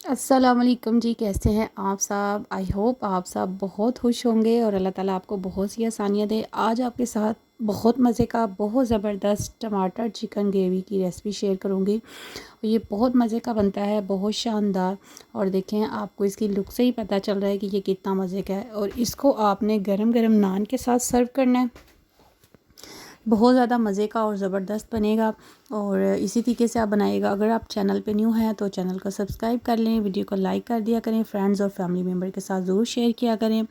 अस्सलामुअलैकुम जी, कैसे हैं आप सब। आई होप आप सब बहुत खुश होंगे और अल्लाह ताला आपको बहुत सी आसानियाँ दे। आज आपके साथ बहुत मज़े का बहुत ज़बरदस्त टमाटर चिकन ग्रेवी की रेसिपी शेयर करूँगी। ये बहुत मज़े का बनता है, बहुत शानदार। और देखें, आपको इसकी लुक से ही पता चल रहा है कि ये कितना मज़े का है। और इसको आपने गरम गरम नान के साथ सर्व करना है। बहुत ज़्यादा मज़े का और ज़बरदस्त बनेगा। और इसी तरीके से आप बनाइएगा। अगर आप चैनल पे न्यू हैं तो चैनल को सब्सक्राइब कर लें, वीडियो को लाइक कर दिया करें, फ्रेंड्स और फैमिली मेम्बर के साथ ज़रूर शेयर किया करें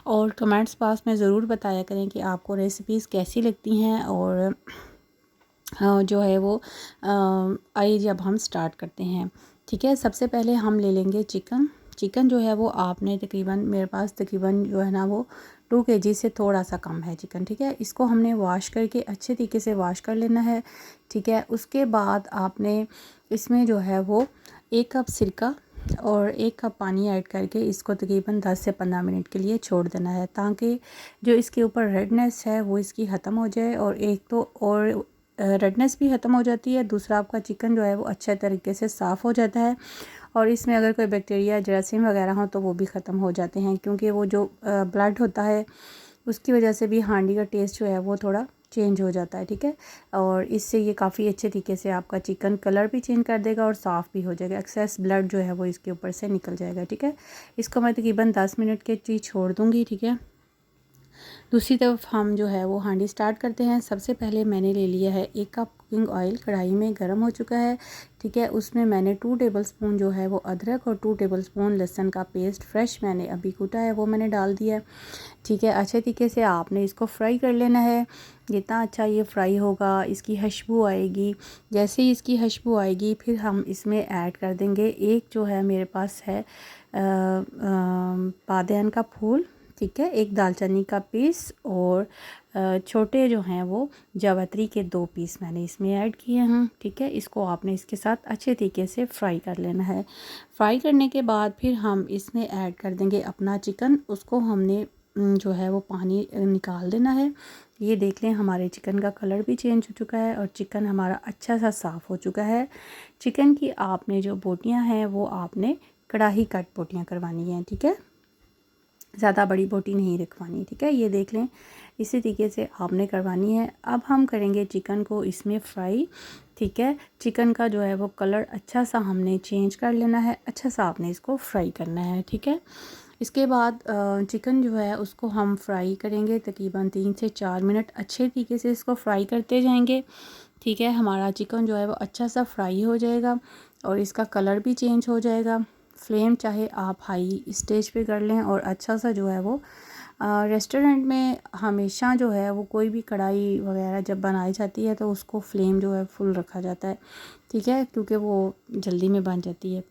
और कमेंट्स बॉक्स में ज़रूर बताया करें कि आपको रेसिपीज़ कैसी लगती हैं। और जो है वो आइए अब हम स्टार्ट करते हैं। ठीक है, सबसे पहले हम ले लेंगे चिकन। चिकन जो है वो आपने तकरीबन, मेरे पास तकरीबन जो है ना वो 2 kg से थोड़ा सा कम है चिकन। ठीक है, इसको हमने वॉश करके अच्छे तरीके से वॉश कर लेना है। ठीक है, उसके बाद आपने इसमें जो है वो 1 कप सिरका और 1 कप पानी ऐड करके इसको तकरीबन 10 से 15 मिनट के लिए छोड़ देना है, ताकि जो इसके ऊपर रेडनेस है वो इसकी ख़त्म हो जाए। और एक तो और रेडनेस भी ख़त्म हो जाती है, दूसरा आपका चिकन जो है वो अच्छे तरीके से साफ़ हो जाता है। और इसमें अगर कोई बैक्टीरिया जरासीम वगैरह हो तो वो भी ख़त्म हो जाते हैं, क्योंकि वो जो ब्लड होता है उसकी वजह से भी हांडी का टेस्ट जो है वो थोड़ा चेंज हो जाता है। ठीक है, और इससे ये काफ़ी अच्छे तरीके से आपका चिकन कलर भी चेंज कर देगा और साफ़ भी हो जाएगा। एक्सेस ब्लड जो है वो इसके ऊपर से निकल जाएगा। ठीक है, इसको मैं तकरीबन 10 मिनट के लिए छोड़ दूँगी। ठीक है, दूसरी तरफ हम जो है वो हांडी स्टार्ट करते हैं। सबसे पहले मैंने ले लिया है 1 कप कुकिंग ऑयल, कढ़ाई में गर्म हो चुका है। ठीक है, उसमें मैंने 2 टेबलस्पून जो है वो अदरक और 2 टेबलस्पून लहसुन का पेस्ट फ्रेश मैंने अभी कूटा है वो मैंने डाल दिया। ठीक है, अच्छे तरीके से आपने इसको फ्राई कर लेना है। जितना अच्छा ये फ्राई होगा इसकी खुशबू आएगी। जैसे ही इसकी खुशबू आएगी फिर हम इसमें ऐड कर देंगे, एक जो है मेरे पास है पादन का फूल। ठीक है, एक दालचीनी का पीस और छोटे जो हैं वो जावित्री के 2 पीस मैंने इसमें ऐड किए हैं। ठीक है, इसको आपने इसके साथ अच्छे तरीके से फ्राई कर लेना है। फ्राई करने के बाद फिर हम इसमें ऐड कर देंगे अपना चिकन। उसको हमने जो है वो पानी निकाल देना है। ये देख लें, हमारे चिकन का कलर भी चेंज हो चुका है और चिकन हमारा अच्छा सा साफ़ हो चुका है। चिकन की आपने जो बोटियां हैं वो आपने कढ़ाई कट बोटियां करवानी हैं। ठीक है, ज़्यादा बड़ी बोटी नहीं रखवानी। ठीक है, ये देख लें, इसी तरीके से आपने करवानी है। अब हम करेंगे चिकन को इसमें फ्राई। ठीक है, चिकन का जो है वो कलर अच्छा सा हमने चेंज कर लेना है, अच्छा सा आपने इसको फ्राई करना है। ठीक है, इसके बाद चिकन जो है उसको हम फ्राई करेंगे तकरीबन 3 से 4 मिनट, अच्छे तरीके से इसको फ्राई करते जाएंगे। ठीक है, हमारा चिकन जो है वो अच्छा सा फ्राई हो जाएगा और इसका कलर भी चेंज हो जाएगा। फ्लेम चाहे आप हाई स्टेज पे कर लें और अच्छा सा जो है वो रेस्टोरेंट में हमेशा जो है वो कोई भी कढ़ाई वगैरह जब बनाई जाती है तो उसको फ्लेम जो है फुल रखा जाता है। ठीक है, क्योंकि वो जल्दी में बन जाती है।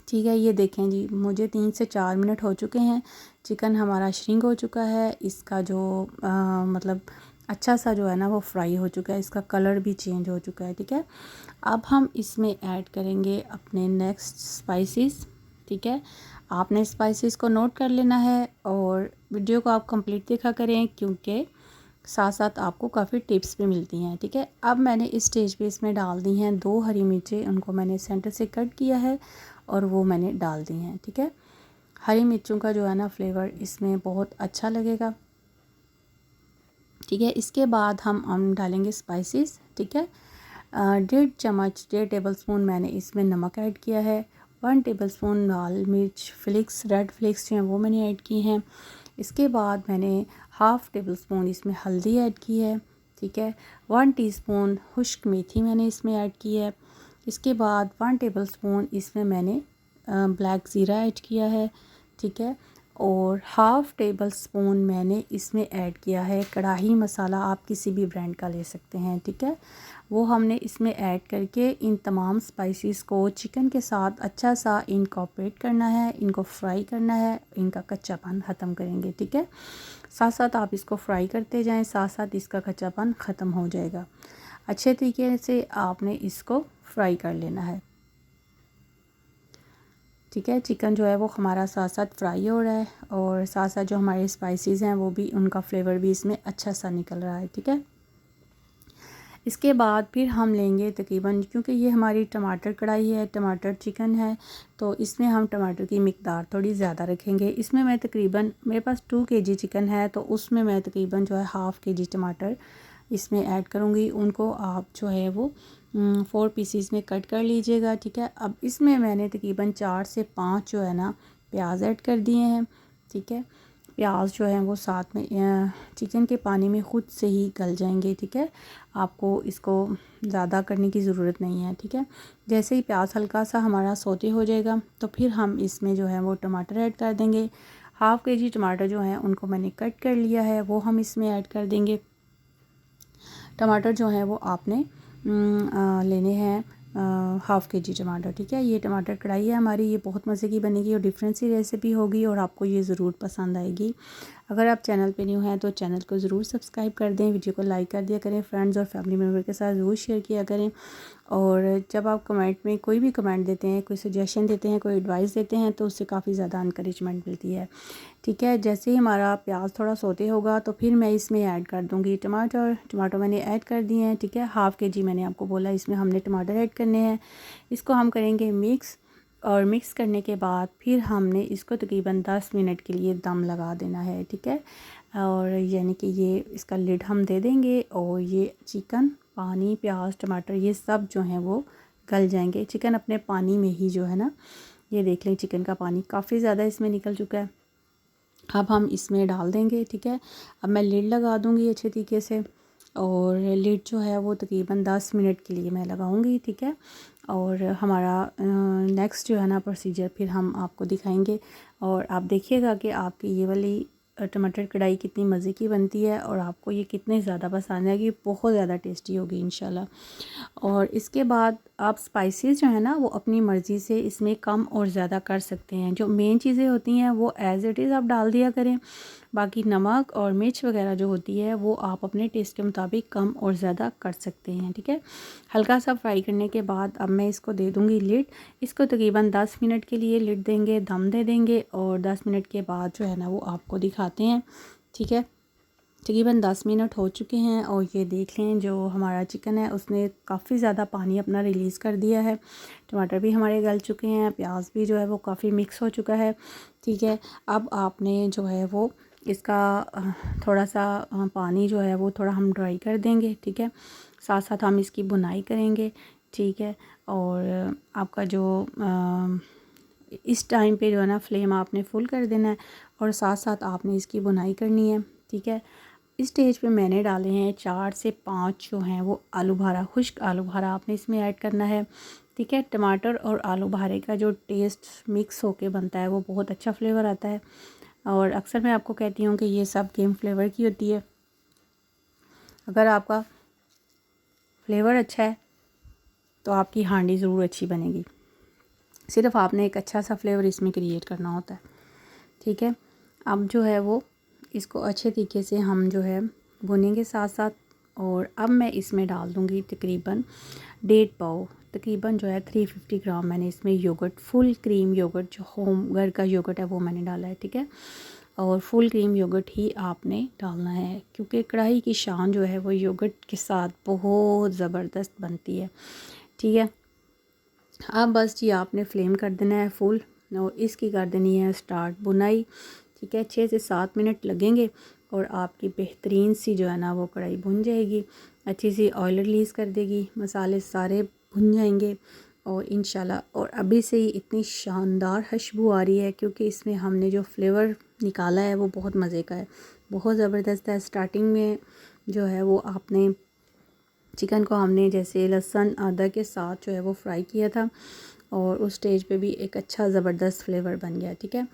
ठीक है, ये देखें जी, मुझे 3 से 4 मिनट हो चुके हैं। चिकन हमारा श्रिंक हो चुका है। इसका जो मतलब अच्छा सा जो है ना वो फ्राई हो चुका है, इसका कलर भी चेंज हो चुका है। ठीक है, अब हम इसमें ऐड करेंगे अपने नेक्स्ट स्पाइसेस। ठीक है, आपने स्पाइसेस को नोट कर लेना है और वीडियो को आप कंप्लीट देखा करें, क्योंकि साथ साथ आपको काफ़ी टिप्स भी मिलती हैं। ठीक है, अब मैंने इस स्टेज पे इसमें डाल दी हैं 2 हरी मिर्चें, उनको मैंने सेंटर से कट किया है और वो मैंने डाल दी हैं। ठीक है, हरी मिर्चों का जो है ना फ्लेवर इसमें बहुत अच्छा लगेगा। ठीक है, इसके बाद हम डालेंगे स्पाइसेस। ठीक है, 1.5 टेबल स्पून मैंने इसमें नमक ऐड किया है। 1 टेबलस्पून लाल मिर्च फ्लिक्स, रेड फ्लिक्स जो हैं वो मैंने ऐड की हैं। इसके बाद मैंने हाफ़ टेबल स्पून इसमें हल्दी ऐड की है। ठीक है, 1 टीस्पून खुश्क मेथी मैंने इसमें ऐड की है। इसके बाद 1 टेबलस्पून इसमें मैंने ब्लैक ज़ीरा ऐड किया है। ठीक है, और हाफ़ टेबल स्पून मैंने इसमें ऐड किया है कढ़ाई मसाला, आप किसी भी ब्रांड का ले सकते हैं। ठीक है, वो हमने इसमें ऐड करके इन तमाम स्पाइसेस को चिकन के साथ अच्छा सा इनकॉर्पोरेट करना है, इनको फ्राई करना है, इनका कच्चापन ख़त्म करेंगे। ठीक है, साथ साथ आप इसको फ्राई करते जाएं, साथ साथ इसका कच्चापन ख़त्म हो जाएगा। अच्छे तरीके से आपने इसको फ्राई कर लेना है। ठीक है, चिकन जो है वो हमारा साथ साथ फ्राई हो रहा है और साथ साथ जो हमारे स्पाइसेस हैं वो भी, उनका फ्लेवर भी इसमें अच्छा सा निकल रहा है। ठीक है, इसके बाद फिर हम लेंगे तकरीबन, क्योंकि ये हमारी टमाटर कढ़ाई है, टमाटर चिकन है, तो इसमें हम टमाटर की मिकदार थोड़ी ज़्यादा रखेंगे। इसमें मैं तकरीबन, मेरे पास 2 kg चिकन है, तो उसमें मैं तकरीबन जो है 1/2 kg टमाटर इसमें ऐड करूँगी। उनको आप जो है वो 4 पीसीस में कट कर लीजिएगा, ठीक है। अब इसमें मैंने तकरीबन 4 से 5 जो है ना प्याज ऐड कर दिए हैं, ठीक है। प्याज जो है वो साथ में चिकन के पानी में ख़ुद से ही गल जाएंगे, ठीक है। आपको इसको ज़्यादा करने की ज़रूरत नहीं है, ठीक है। जैसे ही प्याज हल्का सा हमारा सौते हो जाएगा तो फिर हम इसमें जो है वो टमाटर ऐड कर देंगे। 1/2 kg टमाटर जो हैं उनको मैंने कट कर लिया है, वो हम इसमें ऐड कर देंगे। टमाटर जो हैं वो आपने लेने हैं 1/2 kg टमाटर, ठीक है। ये टमाटर कढ़ाई है हमारी, ये बहुत मज़े की बनेगी और डिफरेंट सी रेसिपी होगी और आपको ये ज़रूर पसंद आएगी। अगर आप चैनल पे न्यू हैं तो चैनल को ज़रूर सब्सक्राइब कर दें, वीडियो को लाइक कर दिया करें, फ्रेंड्स और फैमिली मेम्बर के साथ ज़रूर शेयर किया करें। और जब आप कमेंट में कोई भी कमेंट देते हैं, कोई सजेशन देते हैं, कोई एडवाइस देते हैं, तो उससे काफ़ी ज़्यादा इनकरेजमेंट मिलती है, ठीक है। जैसे ही हमारा प्याज थोड़ा सौते होगा तो फिर मैं इसमें ऐड कर दूँगी टमाटर मैंने ऐड कर दिए हैं, ठीक है। 1/2 kg मैंने आपको बोला इसमें हमने टमाटर ऐड करने हैं। इसको हम करेंगे मिक्स, और मिक्स करने के बाद फिर हमने इसको तकरीबन 10 मिनट के लिए दम लगा देना है, ठीक है। और यानी कि ये इसका लिड हम दे देंगे और ये चिकन, पानी, प्याज, टमाटर ये सब जो हैं वो गल जाएंगे। चिकन अपने पानी में ही जो है ना, ये देख लें चिकन का पानी काफ़ी ज़्यादा इसमें निकल चुका है। अब हम इसमें डाल देंगे, ठीक है। अब मैं लिड लगा दूँगी अच्छे तरीके से, और लिड जो है वो तकरीबन 10 मिनट के लिए मैं लगाऊंगी, ठीक है। और हमारा नेक्स्ट जो है ना प्रोसीजर फिर हम आपको दिखाएंगे, और आप देखिएगा कि आपकी ये वाली टमाटर कढ़ाई कितनी मज़े की बनती है और आपको ये कितने ज़्यादा पसंद है, कि बहुत ज़्यादा टेस्टी होगी इंशाल्लाह। और इसके बाद आप स्पाइसेस जो है ना वो अपनी मर्ज़ी से इसमें कम और ज़्यादा कर सकते हैं। जो मेन चीज़ें होती हैं वो एज़ इट इज़ आप डाल दिया करें, बाकी नमक और मिर्च वगैरह जो होती है वो आप अपने टेस्ट के मुताबिक कम और ज़्यादा कर सकते हैं, ठीक है। हल्का सा फ्राई करने के बाद अब मैं इसको दे दूँगी लिड। इसको तकरीबन 10 मिनट के लिए लिड देंगे, दम दे देंगे, और 10 मिनट के बाद जो है ना वो आपको दिखाते हैं, ठीक है। तकरीबन 10 मिनट हो चुके हैं और ये देख लें जो हमारा चिकन है उसने काफ़ी ज़्यादा पानी अपना रिलीज़ कर दिया है। टमाटर भी हमारे गल चुके हैं, प्याज भी जो है वो काफ़ी मिक्स हो चुका है, ठीक है। अब आपने जो है वो इसका थोड़ा सा पानी जो है वो थोड़ा हम ड्राई कर देंगे, ठीक है। साथ साथ हम इसकी बुनाई करेंगे, ठीक है। और आपका जो इस टाइम पे जो है ना फ्लेम आपने फुल कर देना है और साथ साथ आपने इसकी बुनाई करनी है, ठीक है। इस स्टेज पे मैंने डाले हैं 4 से 5 जो हैं वो आलू भारा, खुश्क आलू भारा आपने इसमें ऐड करना है, ठीक है। टमाटर और आलू भारे का जो टेस्ट मिक्स होके बनता है वो बहुत अच्छा फ्लेवर आता है, और अक्सर मैं आपको कहती हूँ कि ये सब गेम फ्लेवर की होती है। अगर आपका फ्लेवर अच्छा है तो आपकी हांडी ज़रूर अच्छी बनेगी, सिर्फ आपने एक अच्छा सा फ्लेवर इसमें क्रिएट करना होता है, ठीक है। अब जो है वो इसको अच्छे तरीके से हम जो है भुनेंगे साथ साथ, और अब मैं इसमें डाल दूँगी तकरीबन 1.5 पाव, तकरीबन जो है 350 ग्राम मैंने इसमें योगर्ट, फुल क्रीम योगर्ट, जो होम घर का योगर्ट है वो मैंने डाला है, ठीक है। और फुल क्रीम योगर्ट ही आपने डालना है, क्योंकि कढ़ाई की शान जो है वो योगर्ट के साथ बहुत ज़बरदस्त बनती है, ठीक है। अब बस जी आपने फ्लेम कर देना है फुल, और इसकी कर देनी है स्टार्ट बुनाई, ठीक है। 6 से 7 मिनट लगेंगे और आपकी बेहतरीन सी जो है ना वो कढ़ाई भुन जाएगी, अच्छी सी ऑयल रिलीज़ कर देगी, मसाले सारे भुन जाएंगे और इंशाल्लाह। और अभी से ही इतनी शानदार खुशबू आ रही है, क्योंकि इसमें हमने जो फ्लेवर निकाला है वो बहुत मज़े का है, बहुत ज़बरदस्त है। स्टार्टिंग में जो है वो आपने चिकन को हमने जैसे लहसुन अदरक के साथ जो है वो फ्राई किया था, और उस स्टेज पे भी एक अच्छा ज़बरदस्त फ्लेवर बन गया, ठीक है।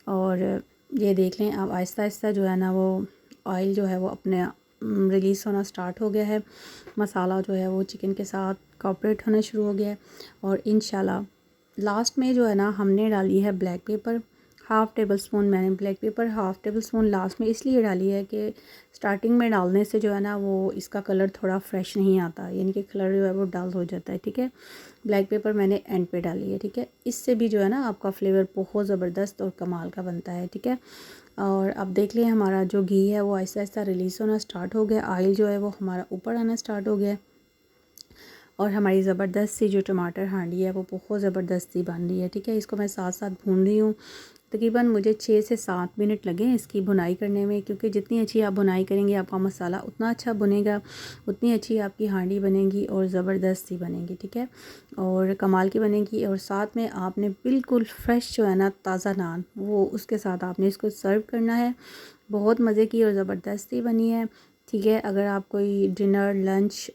और ये देख लें अब आहिस्ता आहिस्ता जो है ना वो ऑयल जो है वो अपने रिलीज़ होना स्टार्ट हो गया है, मसाला जो है वो चिकन के साथ कॉपरेट होना शुरू हो गया है। और इंशाल्लाह लास्ट में जो है ना हमने डाली है ब्लैक पेपर, 1/2 टेबल स्पून मैंने black pepper 1/2 table spoon last में इसलिए डाली है कि स्टार्टिंग में डालने से जो है ना वो इसका कलर थोड़ा फ्रेश नहीं आता, यानी कि कलर जो है वो डल हो जाता है, ठीक है। ब्लैक पेपर मैंने एंड पे डाली है, ठीक है। इससे भी जो है ना आपका फ्लेवर बहुत ज़बरदस्त और कमाल का बनता है, ठीक है। और अब देख लें हमारा जो घी है वो आहिस्ता आहिस्ता रिलीज़ होना स्टार्ट हो गया, ऑयल जो है वो हमारा ऊपर आना स्टार्ट हो गया। और हमारी ज़बरदस्त सी जो टमाटर हांडी है वो बहुत ज़बरदस्त सी बन रही है। ठीक है, इसको मैं साथ साथ भून रही हूँ। तकरीबन मुझे 6 से 7 मिनट लगे इसकी भुनाई करने में, क्योंकि जितनी अच्छी आप भुनाई करेंगे आपका मसाला उतना अच्छा बनेगा, उतनी अच्छी आपकी हांडी बनेगी और ज़बरदस्त सी बनेगी। ठीक है, और कमाल की बनेगी। और साथ में आपने बिल्कुल फ्रेश जो है ना ताज़ा नान, वो उसके साथ आपने इसको सर्व करना है। बहुत मज़े की और ज़बरदस्त ही बनी है। ठीक है, अगर आप कोई डिनर लंच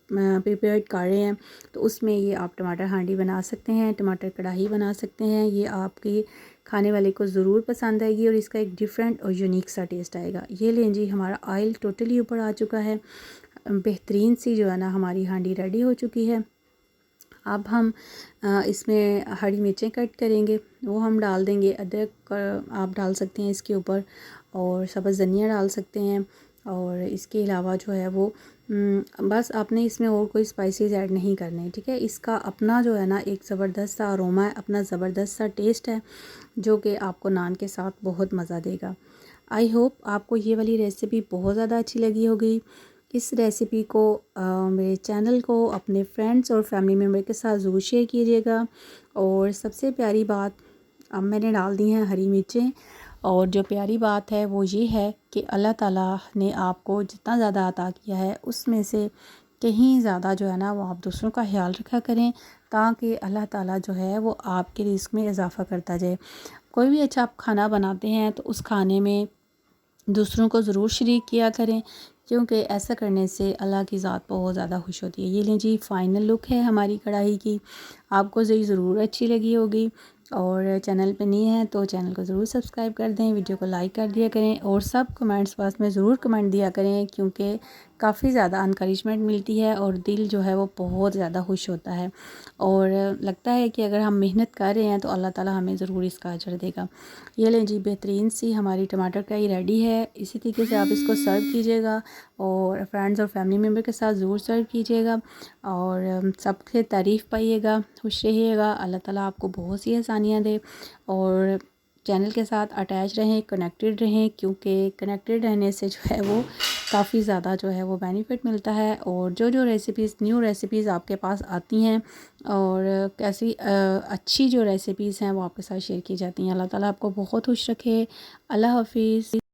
प्रिपेयर कर रहे हैं तो उसमें ये आप टमाटर हांडी बना सकते हैं, टमाटर कढ़ाई बना सकते हैं। ये आपकी खाने वाले को ज़रूर पसंद आएगी और इसका एक डिफरेंट और यूनिक सा टेस्ट आएगा। ये लें जी, हमारा ऑयल टोटली ऊपर आ चुका है। बेहतरीन सी जो है ना हमारी हांडी रेडी हो चुकी है। अब हम इसमें हरी मिर्चें कट करेंगे, वो हम डाल देंगे। अदरक आप डाल सकते हैं इसके ऊपर, और सब्ज़ धनिया डाल सकते हैं। और इसके अलावा जो है वो बस आपने इसमें और कोई स्पाइसेस ऐड नहीं करने। ठीक है, इसका अपना जो है ना एक ज़बरदस्त सा अरोमा है, अपना ज़बरदस्त सा टेस्ट है, जो कि आपको नान के साथ बहुत मज़ा देगा। आई होप आपको ये वाली रेसिपी बहुत ज़्यादा अच्छी लगी होगी। इस रेसिपी को मेरे चैनल को अपने फ्रेंड्स और फैमिली मेम्बर के साथ ज़रूर शेयर कीजिएगा। और सबसे प्यारी बात, अब मैंने डाल दी हैं हरी मिर्चें। और जो प्यारी बात है वो ये है कि अल्लाह ताला ने आपको जितना ज़्यादा अता किया है उसमें से कहीं ज़्यादा जो है ना वो आप दूसरों का ख्याल रखा करें, ताकि अल्लाह ताला जो है वो आपके रिज़्क़ में इजाफ़ा करता जाए। कोई भी अच्छा आप खाना बनाते हैं तो उस खाने में दूसरों को ज़रूर शरीक किया करें, क्योंकि ऐसा करने से अल्लाह की ज़ात बहुत ज़्यादा खुश होती है। ये लीजिए फाइनल लुक है हमारी कढ़ाई की। आपको ये ज़रूर अच्छी लगी होगी। और चैनल पे नहीं है तो चैनल को ज़रूर सब्सक्राइब कर दें, वीडियो को लाइक कर दिया करें और सब कमेंट्स पास में ज़रूर कमेंट दिया करें, क्योंकि काफ़ी ज़्यादा इनकरेजमेंट मिलती है और दिल जो है वो बहुत ज़्यादा खुश होता है। और लगता है कि अगर हम मेहनत कर रहे हैं तो अल्लाह ताला हमें ज़रूर इसका अजर देगा। ये लें जी, बेहतरीन सी हमारी टमाटर कढ़ाई रेडी है। इसी तरीके से आप इसको सर्व कीजिएगा और फ्रेंड्स और फैमिली मेम्बर के साथ ज़रूर सर्व कीजिएगा। और सबसे तारीफ़ पाइएगा, खुश रहिएगा। अल्लाह ताला आपको बहुत सी आसानियाँ दे और चैनल के साथ अटैच रहें, कनेक्टेड रहें, क्योंकि कनेक्टेड रहने से जो है वो काफ़ी ज़्यादा जो है वो बेनिफिट मिलता है। और जो जो रेसिपीज़, न्यू रेसिपीज़ आपके पास आती हैं और कैसी अच्छी जो रेसिपीज़ हैं वो आपके साथ शेयर की जाती हैं। अल्लाह ताला आपको बहुत खुश रखे। अल्लाह हाफ़िज़।